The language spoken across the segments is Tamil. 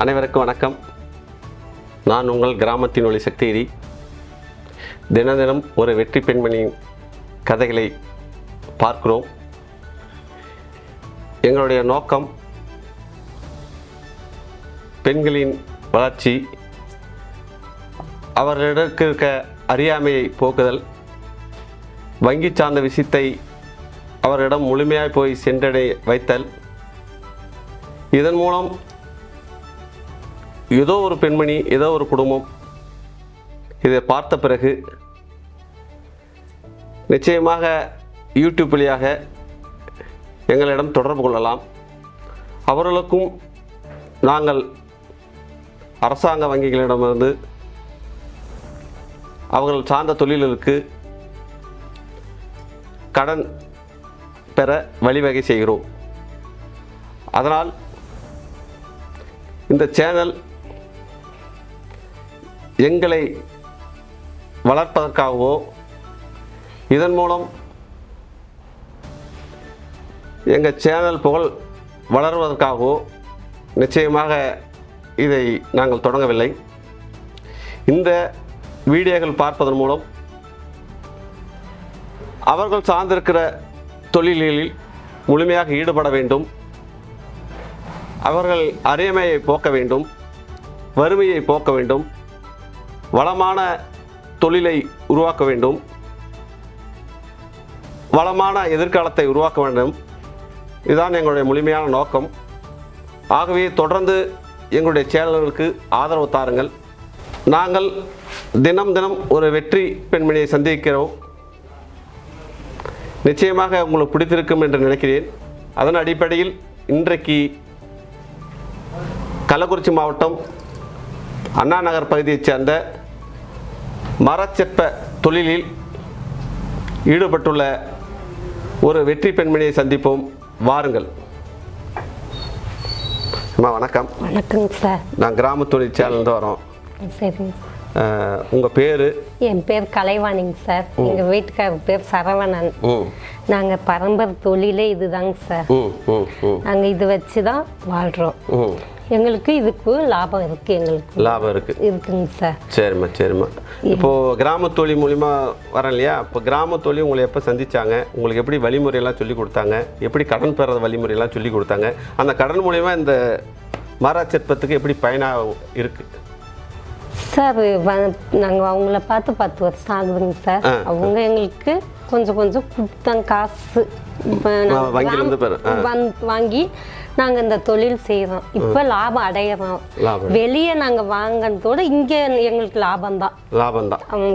அனைவருக்கும் வணக்கம். நான் உங்கள் கிராமத்தின் ஒளி சக்திகிரி. தினம் ஒரு வெற்றி பெண்மணியின் கதைகளை பார்க்கிறோம். எங்களுடைய நோக்கம் பெண்களின் வளர்ச்சி, அவர்களிடத்தில் இருக்க அறியாமையை போக்குதல், வங்கி சார்ந்த விஷயத்தை அவர்களிடம் முழுமையாக போய் சென்றடைய வைத்தல். இதன் மூலம் ஏதோ ஒரு பெண்மணி, ஏதோ ஒரு குடும்பம் இதை பார்த்த பிறகு நிச்சயமாக யூடியூப் வழியாக எங்களிடம் தொடர்பு கொள்ளலாம். அவர்களுக்கும் நாங்கள் அரசாங்க வங்கிகளிடமிருந்து அவர்கள் சார்ந்த தொழில்களுக்கு கடன் பெற வழிவகை செய்கிறோம். அதனால் இந்த சேனல் எங்களை வளர்ப்பதற்காகவோ, இதன் மூலம் எங்கள் சேனல் புகழ் வளர்வதற்காகவோ நிச்சயமாக இதை நாங்கள் தொடங்கவில்லை. இந்த வீடியோக்கள் பார்ப்பதன் மூலம் அவர்கள் சார்ந்திருக்கிற தொழில்களில் முழுமையாக ஈடுபட வேண்டும், அவர்கள் அறியாமையை போக்க வேண்டும், வறுமையை போக்க வேண்டும், வளமான தொழிலை உருவாக்க வேண்டும், வளமான எதிர்காலத்தை உருவாக்க வேண்டும். இதுதான் எங்களுடைய முழுமையான நோக்கம். ஆகவே தொடர்ந்து எங்களுடைய சேனல்களுக்கு ஆதரவு தாருங்கள். நாங்கள் தினம் ஒரு வெற்றி பெண்மணியை சந்திக்கிறோம். நிச்சயமாக உங்களுக்கு பிடித்திருக்கும் என்று நினைக்கிறேன். அதன் அடிப்படையில் இன்றைக்கு கள்ளக்குறிச்சி மாவட்டம் அண்ணா நகர் பகுதியைச் சேர்ந்த மரச்செப்ப தொழிலில் ஈடுபட்டுள்ள ஒரு வெற்றி பெண்மணியை சந்திப்போம். வாருங்கள். அம்மா வணக்கம். வணக்கங்க சார். நான் கிராம தொழில் சேனல்ந்து வரோம். சரிங்க சார். உங்கள் பேர்? என் பேர் கலைவாணிங்க சார். எங்கள் வீட்டுக்காரர் பேர் சரவணன். நாங்கள் பரம்பரை தொழிலே இதுதாங்க சார். நாங்கள் இது வச்சு தான் வாழ்கிறோம். எங்களுக்கு இதுக்கு லாபம் இருக்குது. எங்களுக்கு லாபம் இருக்குங்க சார். சரிம்மா. இப்போது கிராம தொழில் மூலிமா வரேன் இல்லையா? இப்போ கிராம தொழில் உங்களை எப்போ சந்தித்தாங்க? உங்களுக்கு எப்படி வழிமுறையெல்லாம் சொல்லி கொடுத்தாங்க? எப்படி கடன் பெறது வழிமுறையெல்லாம் சொல்லி கொடுத்தாங்க? அந்த கடன் மூலிமா இந்த மரச்செப்பத்துக்கு எப்படி பயனாக இருக்குது சார்? நாங்கள் அவங்கள பார்த்து 10 வருஷம் ஆகுதுங்க சார். அவங்க எங்களுக்கு கொஞ்சம் கொடுத்தாங்க காசு. வாங்கி நாங்கள் இந்த தொழில் செய்கிறோம். இப்போ லாபம் அடையிறோம். வெளியே நாங்கள் வாங்கினதோட இங்கே எங்களுக்கு லாபம் தான்.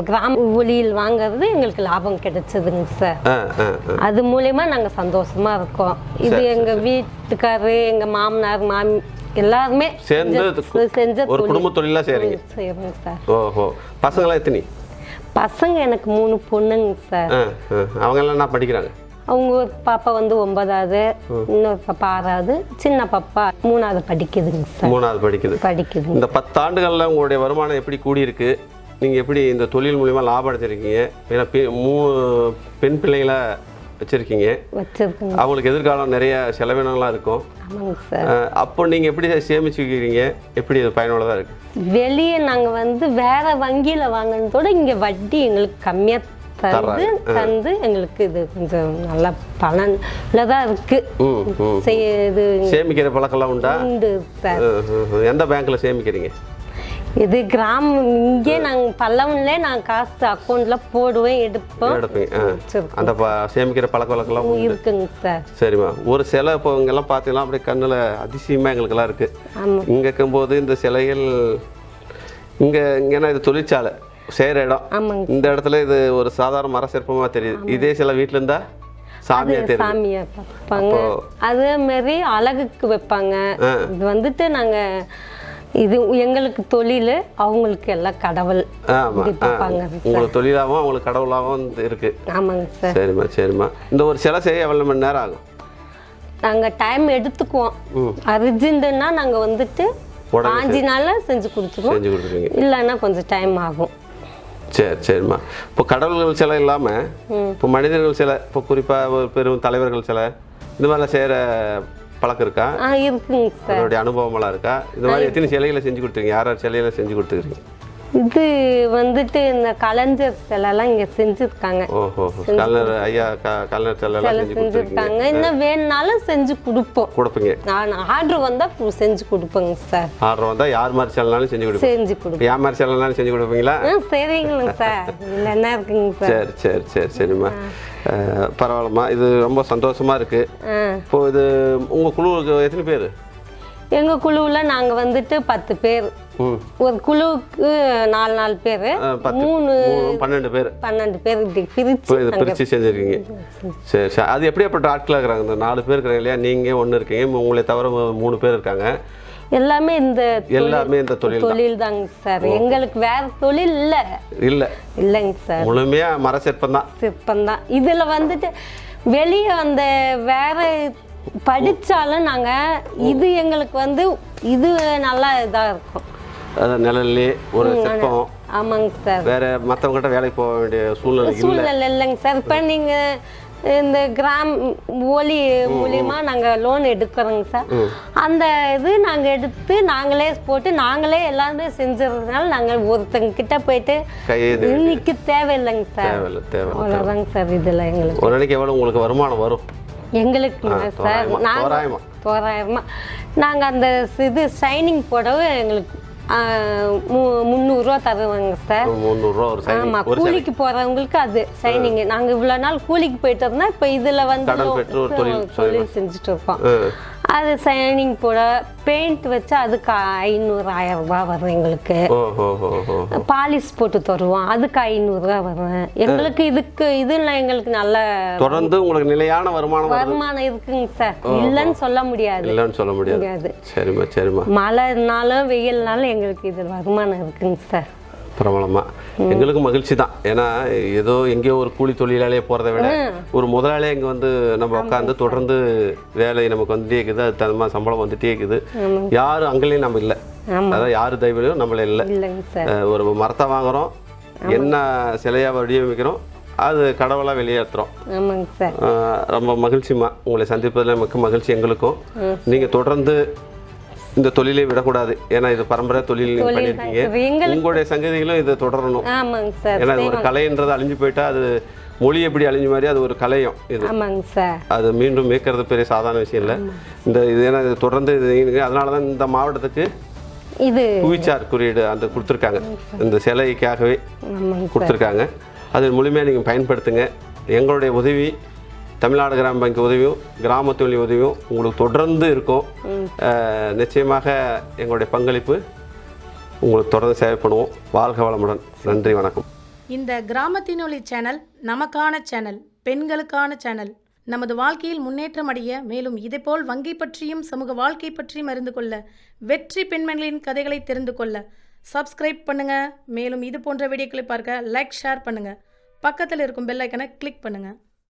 கிராம ஒளியில் வாங்கிறது எங்களுக்கு லாபம் கிடைச்சதுங்க சார். அது மூலயமா நாங்கள் சந்தோஷமா இருக்கோம். இது எங்கள் வீட்டுக்காரரு, எங்கள் மாமனார், மாமி எல்லாருமே செஞ்ச ஒரு குடும்ப தொழிலா செய்றீங்க சார். ஓஹோ. பசங்களா எத்தனை? பசங்க எனக்கு 3 பொண்ணுங்க சார். அவங்க எல்லாம் என்ன படிக்கிறாங்க? அவங்க ஒரு பாப்பா வந்து 9வது, இன்னொரு பாப்பா 6வது, சின்ன பாப்பா 3வது படிக்குதுங்க சார். 3வது படிக்குது. இந்த 10 ஆண்டுகளில் உங்களுடைய வருமானம் எப்படி கூடியிருக்கு? நீங்கள் எப்படி இந்த தொழில் மூலிமா லாபம் அடைச்சிருக்கீங்க? ஏன்னா 3 பெண் பிள்ளைகளை வச்சுருக்கீங்க. அவங்களுக்கு எதிர்காலம் நிறைய செலவினங்கள்லாம் இருக்கும். ஆமாங்க சார். அப்போ நீங்கள் எப்படி சேமிச்சு வைக்கிறீங்க? எப்படி இது பயனுள்ளதாக இருக்குது? வெளியே நாங்கள் வந்து வேற வங்கியில் வாங்கினதோட இங்கே வட்டி எங்களுக்கு கம்மியாக தந்து எங்களுக்கு இது கொஞ்சம் நல்ல பலன்ல தான் இருக்கு. இது சேமிக்கிற பழக்கம்லாம் உண்டு சார். எந்த பேங்க்ல சேமிக்கிறீங்க? இது கிராமம். இங்கே நாங்கள் பல்லவன்ல நான் காசு அக்கௌண்ட்ல போடுவேன், எடுப்பேன். அந்த சேமிக்கிற பழக்க வழக்கம்லாம் இருக்குங்க சார். சரிம்மா. ஒரு சிலை இப்போ இங்கெல்லாம் பார்த்தீங்கன்னா அப்படியே கண்ணில் அதிசயமாக எங்களுக்கெல்லாம் இருக்கு. இங்கே இருக்கும்போது இந்த சிலைகள் இங்கன்னா இது தொழிற்சாலை செய்கிற இடம். இந்த இடத்துல இது ஒரு சாதாரண மர சிற்பமாக தெரியுது. இதே சில வீட்டில் இருந்தா சாமியா வைப்பாங்க. அதே மாதிரி அழகுக்கு வைப்பாங்க. இது வந்துட்டு நாங்கள் இது எங்களுக்கு தொழில், அவங்களுக்கு எல்லாம் கடவுள். உங்களுக்கு தொழிலாகவும் அவங்களுக்கு கடவுளாகவும் இருக்கு. ஆமாங்க சார். சரிம்மா. இந்த ஒரு சிலை செய்ய எவ்வளோ மணி நேரம் ஆகும்? நாங்கள் டைம் எடுத்துக்குவோம். அர்ஜென்ட்னா நாங்கள் வந்துட்டு 5 நாளில் செஞ்சு கொடுத்துருவோம். இல்லைன்னா கொஞ்சம் டைம் ஆகும். சரிம்மா. இப்போ கடவுள்கள் சிலை இல்லாமல் இப்போ மனிதர்கள் சிலை, இப்போ குறிப்பாக ஒரு பெரும் தலைவர்கள் சிலை, இந்த மாதிரிலாம் செய்கிற பழக்கம் இருக்கா? இருக்குங்க சார். அதோடைய அனுபவமெல்லாம் இருக்கா? இந்த மாதிரி எத்தனை சிலைகளை செஞ்சு கொடுத்துருக்கீங்க? யார் யார் சிலைகளை செஞ்சு கொடுத்துருக்கீங்க? இது வந்துட்டு இந்த கலைஞர் சிலைலாம் இங்கே செஞ்சுருக்காங்க. ஓஹோ, கலைஞர் ஐயா கலைஞர் சிலைலாம் செஞ்சு செஞ்சுருக்காங்க. இன்னும் வேணுனாலும் செஞ்சு கொடுப்பீங்க. நான் ஆர்டர் வந்தால் செஞ்சு கொடுப்பேங்க சார். ஆர்டர் வந்தால் யார் மாதிரி சிலைனாலும் செஞ்சு கொடுப்பேன். யார் மாதிரி சிலைனாலும் செஞ்சு கொடுப்பீங்களா? சரிங்களா சார், இல்லை என்ன இருக்குங்க சார். சரி சரி சரி சரிம்மா, பரவாயில்லம்மா. இது ரொம்ப சந்தோஷமா இருக்கு. இப்போ இது உங்கள் குழுவுக்கு எத்தனை பேர்? எங்கள் குழுவில் நாங்கள் வந்துட்டு 10 பேர். ஒரு குழுவுக்கு 4 பேர், 12 பேர் பிரித்து செஞ்சுருக்கீங்க. சரி சரி. அது எப்படியாப்பட்ட ஆட்களாக இருக்கிறாங்க? இந்த 4 பேர் இருக்கிறாங்க இல்லையா, நீங்கள் ஒன்று இருக்கீங்க, உங்களை தவிர 3 பேர் இருக்காங்க. எல்லாமே இந்த தொழில் தாங்க சார். எங்களுக்கு வேற தொழில் இல்லைங்க சார். முழுமையா மர சிற்பம் தான். இதில் வந்துட்டு வெளியே அந்த வேற படித்தாலும் நாங்கள் இது எங்களுக்கு வந்து இது நல்லா இதாக இருக்கும். நிழல்லே ஒரு சிற்பம். ஆமாங்க சார். வேற மற்றவங்ககிட்ட வேலைக்கு போக வேண்டிய சூழ்நிலை இல்லைங்க சார். இப்போ நீங்கள் இந்த ஒலி மூலியமா நாங்கள் லோன் எடுக்கிறோங்க சார். அந்த இது நாங்கள் எடுத்து நாங்களே போட்டு நாங்களே எல்லாமே செஞ்சுறதுனால நாங்கள் ஒருத்தங்க கிட்ட போயிட்டு இன்னைக்கு தேவையில்லைங்க சார். அவ்வளோதாங்க சார். இதில் எங்களுக்கு ஒரு நாளைக்கு எவ்வளோ உங்களுக்கு வருமானம் வரும்? எங்களுக்கு சார் தோராயமா நாங்கள் அந்த இது ஷைனிங் போடவே எங்களுக்கு 300 ரூபா தருவாங்க சார். 300 ரூபா ஒரு ஷைனிங். ஆமாம், கூலிக்கு போகிறவங்களுக்கு அது ஷைனிங். நாங்கள் இவ்வளோ நாள் கூலிக்கு போயிட்டு இருந்தோம், இப்போ இதில் வந்து தொழில் செஞ்சுட்டு இருக்கோம். அது ஷைனிங் போட பெயிண்ட் வச்சு அதுக்கு 500-1000 ரூபா வரும் எங்களுக்கு. பாலிஷ் போட்டு தருவோம், அதுக்கு 500 ரூபா வரும் எங்களுக்கு. இதெல்லாம் எங்களுக்கு நல்ல தொடர்ந்து உங்களுக்கு நிலையான வருமானம் இருக்குங்க சார். இல்லைன்னு சொல்ல முடியாது. சரிம்மா சரிம்மா. மழைனாலும் வெயில்னாலும் எங்களுக்கு இதில் வருமானம் இருக்குங்க சார். பிரபலமா எங்களுக்கு மகிழ்ச்சி தான். ஏன்னா ஏதோ எங்கேயோ ஒரு கூலி தொழிலாளியே போகிறத விட ஒரு முதலாளியே இங்கே வந்து நம்ம உட்காந்து தொடர்ந்து வேலை நமக்கு வந்துட்டே இருக்குது, அது தகுந்த சம்பளம் வந்துட்டே இருக்குது. யாரும் அங்கேயும் நம்ம இல்லை, அதாவது யார் தெய்வம் நம்மள இல்லை. ஒரு மரத்தை வாங்குகிறோம், என்ன சிலையாக வடிவமைக்கிறோம், அது கடவுளாக வெளியேற்றுறோம். ரொம்ப மகிழ்ச்சிமா, உங்களை சந்திப்பதில் மிக்க மகிழ்ச்சி எங்களுக்கும். நீங்கள் தொடர்ந்து இந்த தொழிலை விடக்கூடாது. ஏன்னா இது பரம்பரை தொழில் நீங்கள் பண்ணியிருக்கீங்க. உங்களுடைய சங்கதிகளும் இதை தொடரணும். ஏன்னா ஒரு கலைன்றது அழிஞ்சு போயிட்டா அது மொழி எப்படி அழிஞ்ச மாதிரி அது ஒரு கலையும். இது அது மீண்டும் மீட்கிறது பெரிய சாதாரண விஷயம் இல்லை. இது ஏன்னா இது தொடர்ந்து இது அதனால தான் இந்த மாவட்டத்துக்கு இது புவிச்சார் குறியீடு அந்த கொடுத்துருக்காங்க. இந்த சிலைக்காகவே கொடுத்துருக்காங்க. அது முழுமையாக நீங்கள் பயன்படுத்துங்க. எங்களுடைய உதவி, தமிழ்நாடு கிராம பேங்க் உதவியும், கிராமத்துவலி உதவியும் உங்களுக்கு தொடர்ந்து இருக்கும். நிச்சயமாக எங்களுடைய பங்களிப்பு உங்களுக்கு தொடர்ந்து சேவைப்படுவோம். வாழ்க வளமுடன். நன்றி, வணக்கம். இந்த கிராமத்தினொலி சேனல் நமக்கான சேனல், பெண்களுக்கான சேனல். நமது வாழ்க்கையில் முன்னேற்றம் அடைய, மேலும் இதேபோல் வங்கி பற்றியும் சமூக வாழ்க்கை பற்றியும் அறிந்து கொள்ள, வெற்றி பெண்மணிகளின் கதைகளை தெரிந்து கொள்ள சப்ஸ்கிரைப் பண்ணுங்க. மேலும் இது போன்ற வீடியோக்களை பார்க்க லைக், ஷேர் பண்ணுங்க. பக்கத்தில் இருக்கும் பெல் ஐக்கனை கிளிக் பண்ணுங்க.